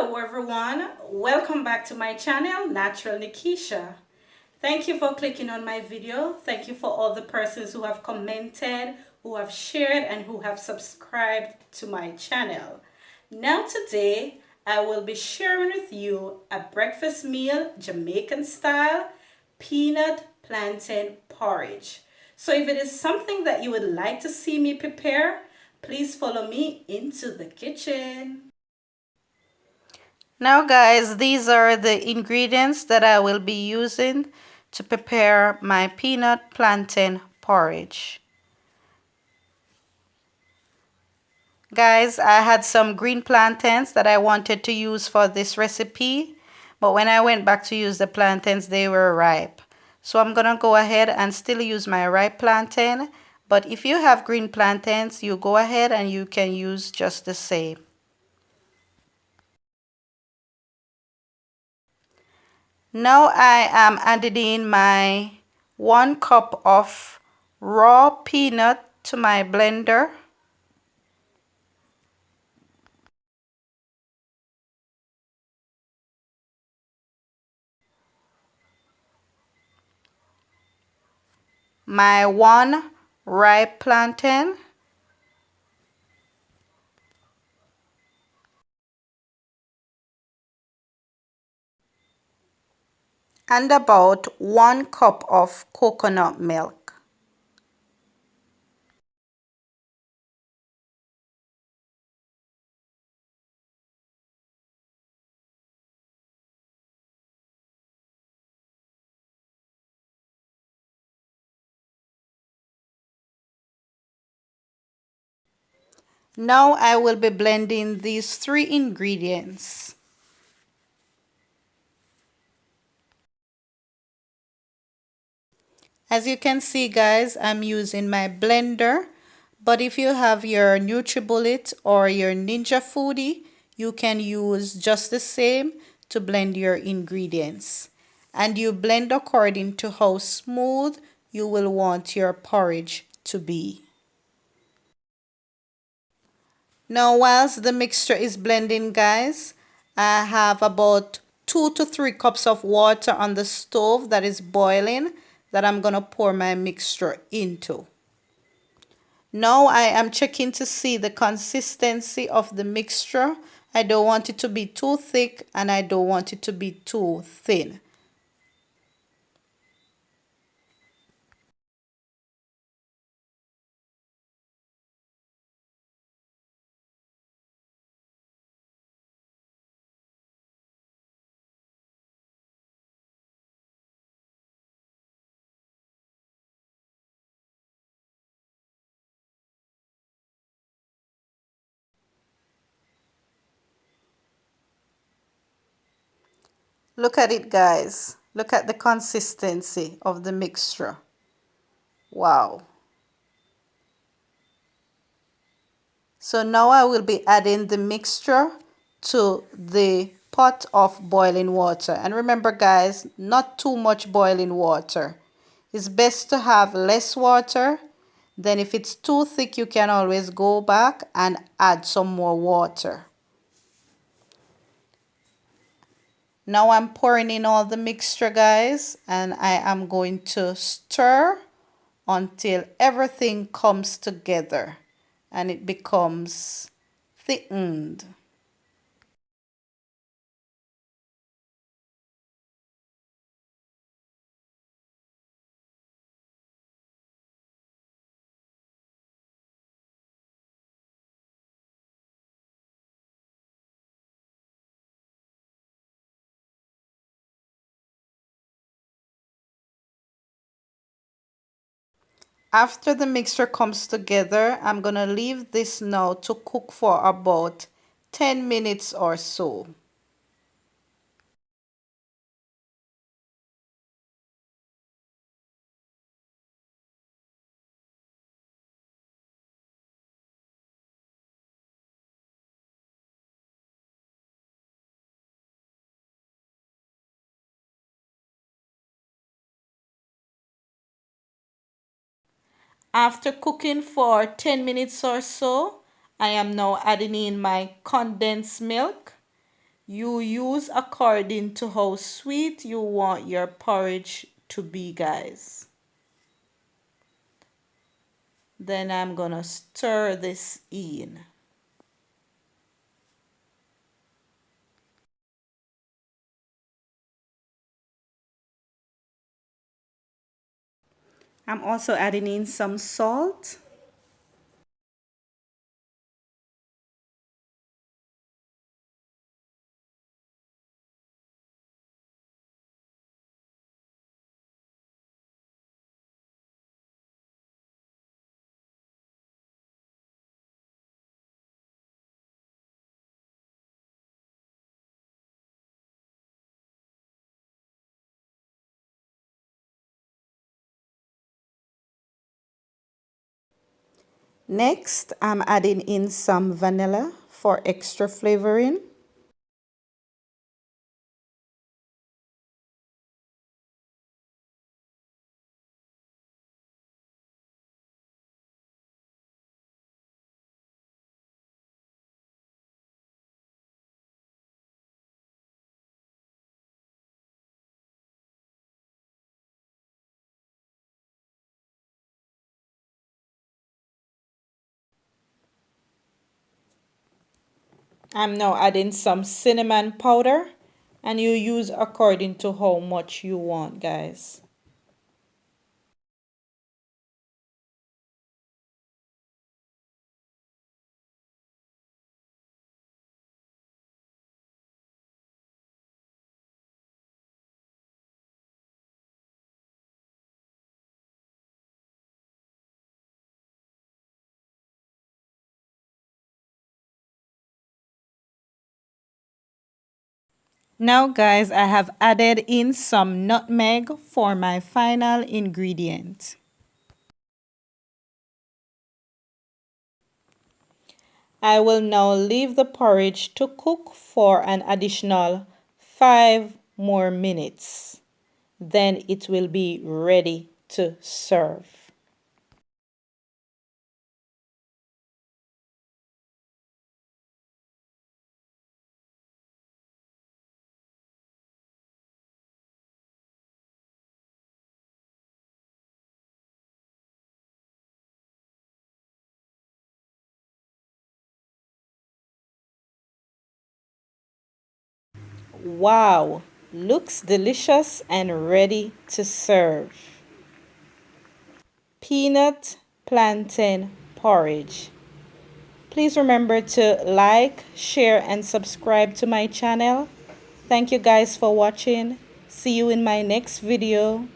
Hello everyone, welcome back to my channel, Natural Nekeesha. Thank you for clicking on my video. Thank you for all the persons who have commented, who have shared, and who have subscribed to my channel. Now today, I will be sharing with you a breakfast meal, Jamaican style, peanut plantain porridge. So if it is something that you would like to see me prepare, please follow me into the kitchen. Now guys, these are the ingredients that I will be using to prepare my peanut plantain porridge. Guys, I had some green plantains that I wanted to use for this recipe, but when I went back to use the plantains, they were ripe. So I'm gonna go ahead and still use my ripe plantain, but if you have green plantains, you go ahead and you can use just the same. Now I am adding in my 1 cup of raw peanut to my blender. My 1 ripe plantain. And about 1 cup of coconut milk. Now I will be blending these 3 ingredients. As you can see guys, I'm using my blender, but if you have your NutriBullet or your Ninja Foodie, you can use just the same to blend your ingredients. And you blend according to how smooth you will want your porridge to be. Now whilst the mixture is blending guys, I have about 2 to 3 cups of water on the stove that is boiling that I'm going to pour my mixture into. Now I am checking to see the consistency of the mixture. I don't want it to be too thick and I don't want it to be too thin. Look at it guys. Look at the consistency of the mixture. Wow. So now I will be adding the mixture to the pot of boiling water. And remember guys, not too much boiling water. It's best to have less water. Then if it's too thick, you can always go back and add some more water. Now I'm pouring in all the mixture guys, and I am going to stir until everything comes together and it becomes thickened. After the mixture comes together, I'm going to leave this now to cook for about 10 minutes or so. After cooking for 10 minutes or so, I am now adding in my condensed milk. You use according to how sweet you want your porridge to be, guys. Then I'm gonna stir this in. I'm also adding in some salt. Next, I'm adding in some vanilla for extra flavoring. I'm now adding some cinnamon powder, and you use according to how much you want, guys. Now, guys, I have added in some nutmeg for my final ingredient. I will now leave the porridge to cook for an additional 5 more minutes. Then it will be ready to serve. Wow, looks delicious and ready to serve. Peanut plantain porridge. Please remember to like, share, and subscribe to my channel. Thank you guys for watching. See you in my next video.